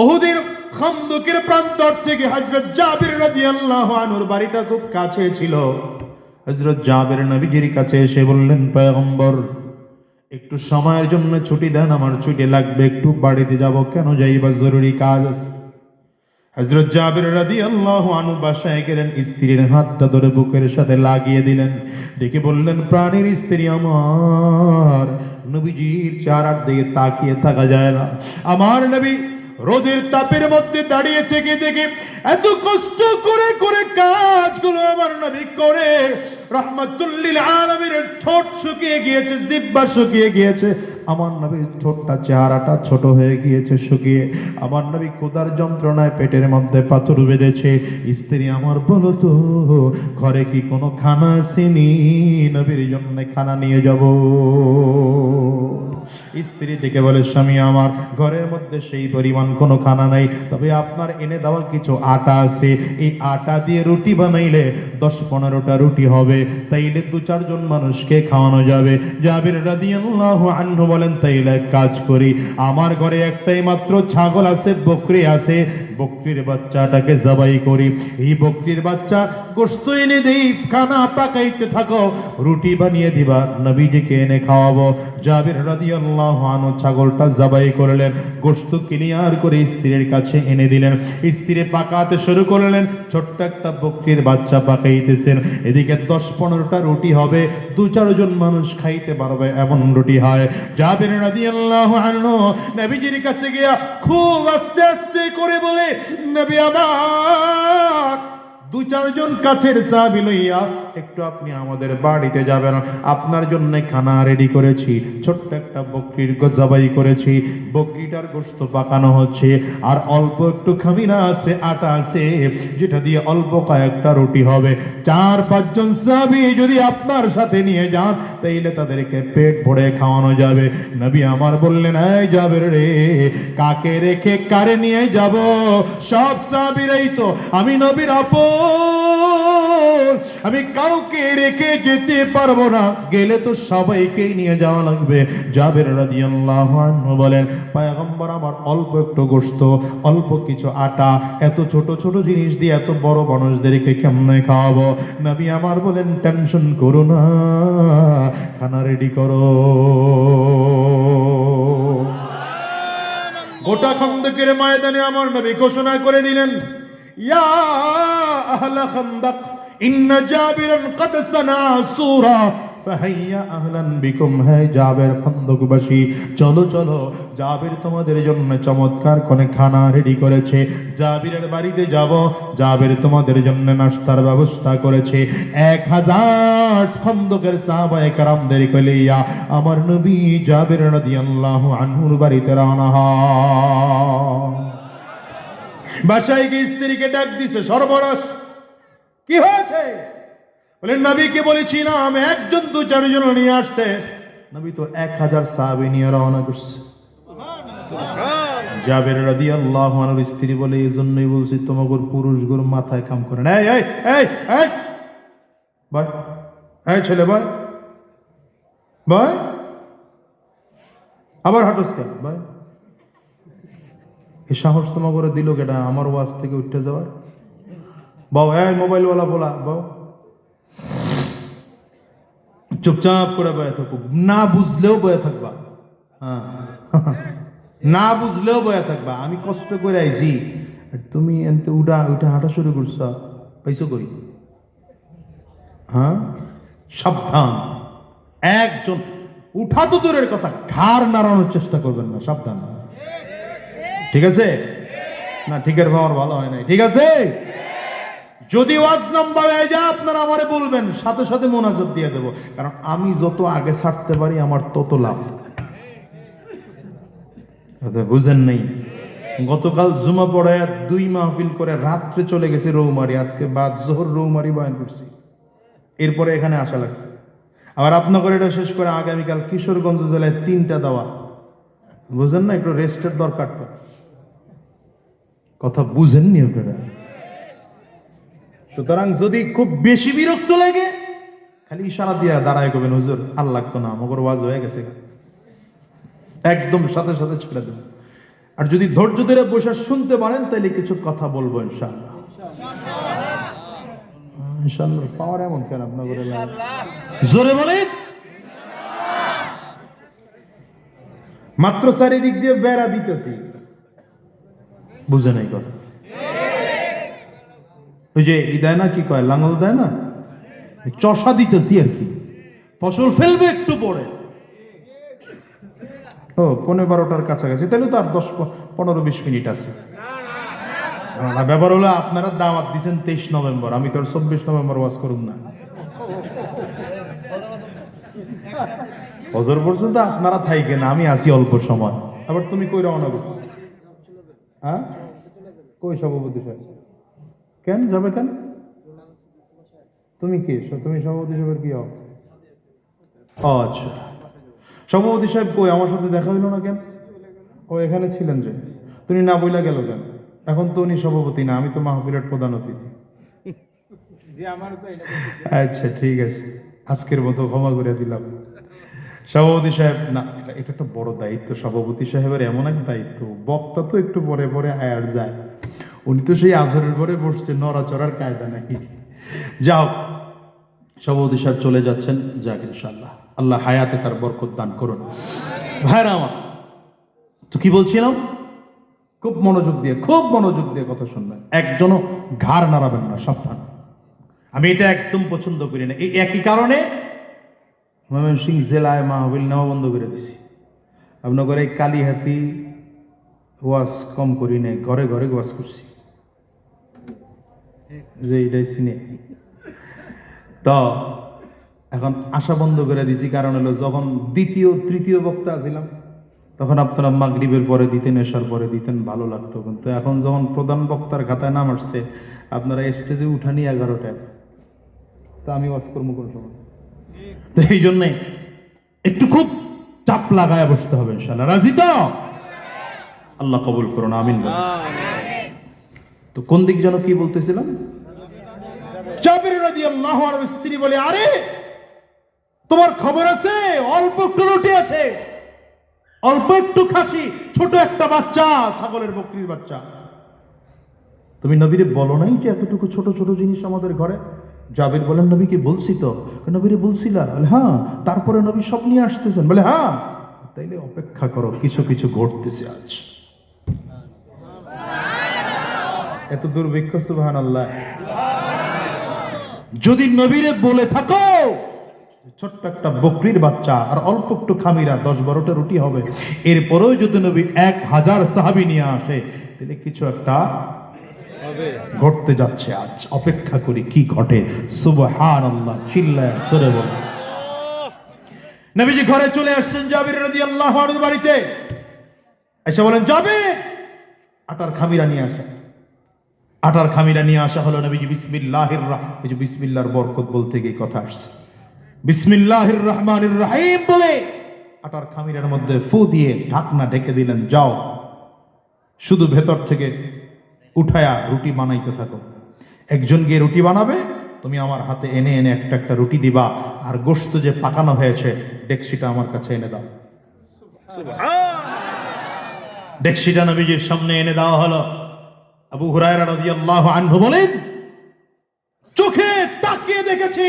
উহুদের খন্দকের প্রান্তর থেকে হযরত জাবির রাদিয়াল্লাহু আনহুর বাড়িটা খুব কাছে ছিল। হযরত জাবির নবীজির কাছে এসে বললেন, পয়গম্বর একটু সময়ের জন্য ছুটি দেন, আমার ছুটি লাগবে, একটু বাড়িতে যাব। কেন যাইবা? জরুরি কাজ আছে। হযরত জাবির রাদিয়াল্লাহু আনহু বাসায় গেলেন, স্ত্রীর হাতটা ধরে বুকের সাথে লাগিয়ে দিলেন, ডেকে বললেন, প্রাণের স্ত্রী আমার, নবীজির চেহারার দিকে তাকিয়ে থাকা যায় না। আমার নবী রোদের তাপের মধ্যে দাঁড়িয়ে থেকে দেখে এত কষ্ট করে করে কাজগুলো আমার নবী করে, রাহমাতুল লিল আলামিনের ঠোঁট শুকিয়ে গিয়েছে, জিহ্বা শুকিয়ে গিয়েছে, আমার নবীর ঠোঁটটা চেহারাটা ছোট হয়ে গিয়েছে শুকিয়ে। আমার নবী ক্ষুধার যন্ত্রণায় পেটের মধ্যে পাথর বেঁধেছে। স্ত্রী আমার, বলো তো ঘরে কি কোনো খানা আসেনি? নবীর জন্য খানা নিয়ে যাব। স্ত্রী ডেকে বলে, স্বামী আমার, ঘরের মধ্যে সেই পরিমাণ কোনো খানা নাই, তবে আপনার এনে দেওয়া কিছু আটা আছে, এই আটা দিয়ে রুটি বানাইলে 10-15টা রুটি হবে, তাইলে 2-4 জন মানুষকে খাওয়ানো যাবে। জাবির রাদিয়াল্লাহু আনহু বলেন, তাইলে এক কাজ করি, আমার ঘরে একটাই মাত্র ছাগল আছে, বকরি আছে, বকরির বাচ্চাটাকে জবাই করি, এই বকরির বাচ্চা গোশত এনে দেই, খানা পাকাইতে থাকো, রুটি বানিয়ে দিবা, নবীজিকে এনে খাওয়াবো। জাবির রাদিয়াল্লাহু আনহু ছাগলটা জবাই করলেন, গোশত ক্লিয়ার করে স্ত্রীর কাছে এনে দিলেন। স্ত্রী পাকাতে শুরু করলেন, ছোট্ট একটা বকরির বাচ্চা পাকাইতেছেন, এদিকে 10-15টা রুটি হবে, 2-4 জন মানুষ খাইতে পারবে এমন রুটি হয়। জাবির রাদিয়াল্লাহু আনহু নবীজির কাছে গিয়া খুব আস্তে আস্তে করে বলে, নবী আমার, 2-4 জন কাছের সাহাবী লইয়া একটু আপনি আমাদের বাড়িতে যাবেন, আপনার জন্য খানা রেডি করেছি, ছোট্ট একটা বকরির জবাই করেছি, বকরিটার গোশত পাকানো হচ্ছে, আর অল্প একটু খামিনা আছে, আটা আছে, যেটা দিয়ে অল্প কয়েকটা রুটি হবে। 4-5 জন সাহাবী যদি আপনার সাথে নিয়ে যান, তাইলে তাদেরকে পেট ভরে খাওয়ানো যাবে। নবী আমার বললেন, এই জাবের রে, কাকে রেখে কারে নিয়ে যাব? সব সাহাবীরাই তো আমি নবীর আপন, আমি কাউকে রেখে যেতে পারবো না, গেলে তো সবাইকেই নিয়ে যাওয়া লাগবে। জাবের রাদিয়াল্লাহু আনহু বলেন, পয়গম্বর আমার, অল্প একটু গোশত, অল্প কিছু আটা, এত ছোট ছোট জিনিস দিয়ে এত বড় মানুষদেরকে কেমনে খাওয়াবো? নবী আমার বলেন, টেনশন করো না, খানা রেডি করো। গোটা খন্দকের ময়দানে আমার নবী ঘোষণা করে দিলেন, ইয়া আহলা খন্দক, ইন্না জাবিরান কদ সানা সূরা ফাহাইয়া আহলান বিকুম। হে জাবের খন্দকবাসী, চলো চলো, জাবির তোমাদের জন্য চমৎকার কোন খানা রেডি করেছে, জাবিরের বাড়িতে যাব, জাবির তোমাদের জন্য নাস্তার ব্যবস্থা করেছে। 1000 খন্দকের সাহাবায়ে কেরামদেরকে লইয়া আমার নবী জাবির রাদিয়াল্লাহু আনহুর বাড়িতে রওনা হয়। বাসায় গিয়ে স্ত্রীকে ডাক দিছে, সর্বনাশ, কি হয়েছে? বলেন, নবীকে বলেছি না আমি 1 জন 2-4 জন নিয়ে আসতে, নবী তো 1000 সাহাবী নিয়ে রওনা করছে। জাবের রাদিয়াল্লাহু আনহুর স্ত্রী বলে, এই জন্যই বলছি তোমাগর পুরুষগুলোর মাথায় কাম করে না। এই এই এই ভাই, এই ছেলে ভাই, ভাই আবার হাঁটুস কেন ভাই? এই সাহস তোমা করে দিল কেটা আমার ওয়াজ থেকে উঠতে যাওয়ার? বাও, এই মোবাইলওয়ালা বলা বাও, চুপচাপ করে বয়ে থাকো, না বুঝলেও বয়ে থাকবা। হ্যাঁ, না বুঝলেও বয়ে থাকবা। আমি কষ্ট করে আইছি, তুমি এনতে উঠা উঠা হাঁটা শুরু করছো, পাইছো কই? হ্যাঁ, সাবধান, একজন উঠা তো দূরের কথা, ঘাড় নাড়ানোর চেষ্টা করবেন না, সাবধান। ঠিক আছে না? ঠিকের ভাবার ভালো হয় নাই, ঠিক আছে? যদি ওয়াজ লম্বা হয়ে যায় আপনারা আমারে বলবেন, সাথে সাথে মোনাজাত দিয়ে দেব, কারণ আমি যত আগে ছাড়তে পারি আমার তত লাভ। বুঝেন নাই? গতকাল জুমা পড়ায় 2 মাহফিল করে রাত্রে চলে গেছে রৌমারি, আজকে বাদ জোহর রৌমারি বয়ান করছি, এরপরে এখানে আসা লাগছে। আবার আপনাদের এটা শেষ করে আগামীকাল কিশোরগঞ্জ জেলায় 3টা দেওয়া। বুঝেন না? একটু রেস্টের দরকার তো। কথা বুঝেননি আপনারা? সুতরাং যদি খুব বেশি বিরক্ত লাগে, খালি ইশারা দিয়া দাঁড়ায় করবেন, হুজুর আর লাগতো না, মগর ওয়াজ হয়ে গেছে, একদম সাথে সাথে ছেড়ে দেবেন। আর যদি ধৈর্য ধরে বসে শুনতে পারেন তাহলে কিছু কথা বলবো ইনশাআল্লাহ। ইনশাআল্লাহ পাওয়ার এমন কেন আপনার করে জোরে বলে। মাত্র চারিদিক দিয়ে বেড়া দিতেছি, বুঝে নাই কথা। ওই যে ই দেয় না, কি কয়, লাঙ্গল দেয় না, চষা দিতেছি আর কি, ফসল ফেলবে একটু পরে। ও 11:15টার কাছাকাছি, তাহলে তো আর 10-15-20 মিনিট আছে। ব্যাপার হলো আপনারা দাওয়াত দিচ্ছেন 23 নভেম্বর, আমি তো 24 নভেম্বর ওয়াজ করুন না। ফজর পর্যন্ত আপনারা থাইকেন, আমি আসি অল্প সময়। আবার তুমি কই রওনা করছো? হ্যাঁ, কই সভাপতি সাহেব কেন যাবে কেন? তুমি কি, তুমি সভাপতি সাহেবের কি হও? আচ্ছা, সভাপতি সাহেব কই, আমার সাথে দেখা হইলো না কেন? ও এখানে ছিলেন যে, তুমি না বইলা গেল কেন? এখন তো উনি সভাপতি না, আমি তো মাহফিলের প্রধান অতিথি। আচ্ছা ঠিক আছে, আজকের মতো ক্ষমা করে দিলাম। সভাপতি সাহেব না, এটা একটা বড় দায়িত্ব। সভাপতি সাহেবের এমন এক দায়িত্ব, বক্তা তো একটু পরে পরে আয়ার যায়, উনি তো সেই আসরের পরে বসছে, নড়াচড়ার কায়দা নাকি। যাও, সভাপতি সাহেব চলে যাচ্ছেন, যাক ইনশাআল্লাহ আল্লাহ হায়াতে তার বরকত দান করুন। ভাইরা আমার, তো কি বলছিলাম, খুব মনোযোগ দিয়ে কথা শুনবেন, একজনও ঘাড় নাড়াবেন না, সাবধান। আমি এটা একদম পছন্দ করি না। এই একই কারণে ময়মনসিংহ জেলায় মাহফিল নেওয়া বন্ধ করে দিছি। আপনার এই কালীহাতি ওয়াজ কম করি নাই, ঘরে ঘরে ওয়াজ করছি, যে এইটাই চিনে। তো এখন আশা বন্ধ করে দিছি, কারণ হলো যখন দ্বিতীয় তৃতীয় বক্তা ছিলাম তখন আপনারা মাগরিবের পরে দিতেন, এশার পরে দিতেন, ভালো লাগতো। কিন্তু এখন যখন প্রধান বক্তার খাতায় নাম আসছে, আপনারা স্টেজে উঠানি 11টায়, তা আমি ওয়াজ করবো কোন সময়? তো এই জন্যে একটু খুব চাপ লাগায় বসতে হবে ইনশাআল্লাহ। রাজি তো? আল্লাহ কবুল করুন, আমিন। তো কোন দিক যেন কি বলতেছিলাম? জাবির রাদিয়াল্লাহু আনহু স্ত্রী বলে, আরে তোমার খবর আছে, অল্প একটু রুটি আছে, অল্প একটু খাসি, ছোট একটা বাচ্চা, ছাগলের বকরির বাচ্চা, তুমি নবীরে বলো নাই যে এতটুকু ছোট ছোট জিনিস আমাদের ঘরে? জাবির বলেন, নবীকে বলছি তো। নবীরে বলছিলা? হ্যাঁ। তারপরে নবী সব নিয়ে আসতেছেন? বলে হ্যাঁ। তাইলে অপেক্ষা করো, কিছু কিছু ঘটতেছে আজ। এত দুর্ভিক্ষ, সুবহানাল্লাহ। যদি নবীরে বলে থাকো ছোট্ট একটা বকরির বাচ্চা আর অল্প একটু খামিরা, 10-12টা রুটি হবে, এরপরেও যদি নবী 1000 সাহাবী নিয়ে আসে, তাহলে কিছু একটা ঘটতে যাচ্ছে আজ। অপেক্ষা করি কি ঘটে। সুবহানাল্লাহ, চিল্লায় সরে বল। নবীজি ঘরে চলে আসছেন জাবির রাদিয়াল্লাহু আনহু বাড়িতে। এসে বলেন, জাবির আটার খামিরা নিয়ে আসে। আটার খামিরা নিয়ে আসা হলো। নবীজি বিসমিল্লাহির রহমানির, এই যে বিসমিল্লাহর বরকত বলতে গিয়ে কথা আসছে, বিসমিল্লাহির রহমানির রহিম বলে আটার খামিরার মধ্যে ফু দিয়ে ঢাকনা ঢেকে দিলেন। যাও, শুধু ভেতর থেকে উঠায়া রুটি বানাইতে থাকো। একজন গিয়ে রুটি বানাবে, তুমি আমার হাতে এনে এনে একটা একটা রুটি দিবা, আর গোশত যে পাকানো হয়েছে ডেকসিটা আমার কাছে এনে দাও। ডেকসিটা নবীজির সামনে এনে দেওয়া হলো। আবু হুরায়রা রাদিয়াল্লাহু আনহু বলেন, চোখে তাকিয়ে দেখেছি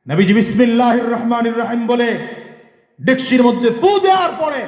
নবীজি বিসমিল্লাহির রহমানির রহিম বলে ডেকসির মধ্যে ফু দেওয়ার পরে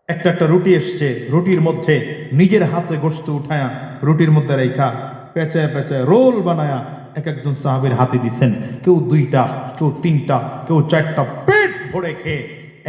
একটা একটা রুটি এসছে। রুটির মধ্যে নিজের হাতে গোশত উঠায়া রুটির মধ্যে রেখা পেঁচায় পেঁচায় রোল বানায়া এক একজন সাহাবীর হাতে দিচ্ছেন। কেউ 2টা, কেউ 3টা, কেউ 4টা, পেট ভরে খেয়ে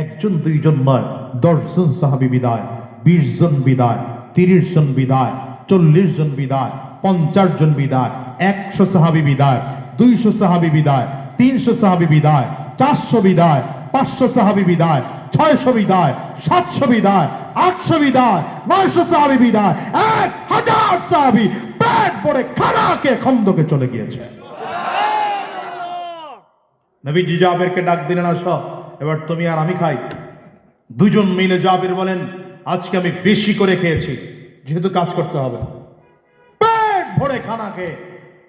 একজন 2জন নয়, 10 জন সাহাবী বিদায়, 20 জন বিদায়, 30 জন বিদায়, 40 জন বিদায়, 50 জন বিদায়, 100 সাহাবী বিদায়, 200 সাহাবী বিদায়, 300 সাহাবী বিদায়, 400 বিদায়, 500 সাহাবী বিদায়, 600 বিদায়, 700 বিদায়, 800 বিদায়, 900 সাহাবী বিদায়, 1000 সাহাবী পেট ভরে খানাকে খন্দকে চলে গিয়েছে। নবীজি জাবেরকে ডাক দিলেন, আসো এবার তুমি আর আমি খাই। 2 জন মিলে জাবের বলেন, আজকে আমি বেশি করে খেয়েছি, যেহেতু কাজ করতে হবে। পেট ভরে খানা খেয়ে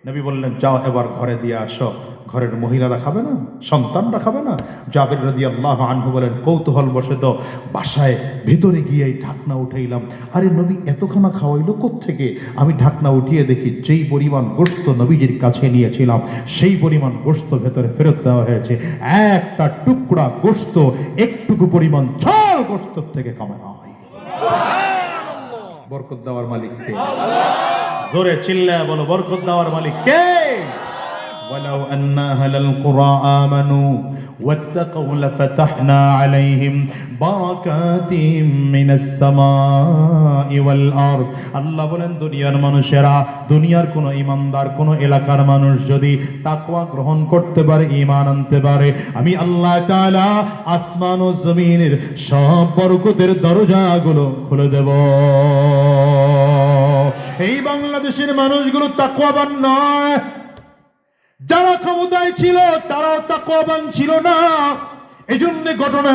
নবী বললেন, যাও এবার ঘরে দিয়ে আসো। ঘরের মহিলারা খাবে না, সন্তানরা খাবে না? জাবের রাদিয়াল্লাহু আনহু বলেন, কৌতূহল বশত বাসায় ভেতরে গিয়ে ঢাকনা উঠাইলাম। আরে নবী এতখানা খাওয়াইলো কোত্থেকে? আমি ঢাকনা উঠিয়ে দেখি যেই পরিমাণ গোশত নবীজির কাছে নিয়েছিলাম সেই পরিমাণ গোশত ভেতরে ফেরত দেওয়া হয়েছে। একটা টুকরা গোশত একটুকু পরিমাণ ঝাল গোশত থেকে কমে না হয়। বরকত দেওয়ার মালিক কে? জোরে চিল্লায় বলো, বরকত দেওয়ার মালিক কে? ولو أن أهل القرى آمنوا واتقوا لفتحنا عليهم بركات من السماء والأرض। আল্লাহ বলেন, দুনিয়ার মানুষেরা, দুনিয়ার কোন ইমানদার, কোন এলাকার মানুষ যদি তাকওয়া গ্রহণ করতে পারে, ঈমান আনতে পারে, আমি আল্লাহ তাআলা আসমান ও জমিনের সব বরকতের দরজাগুলো খুলে দেব। এই বাংলাদেশের মানুষগুলো তাকওয়াবান নয়, যারা ক্ষমতায় ছিল তারাও তাকওয়াবান ছিল না। এজন্য ঘটনা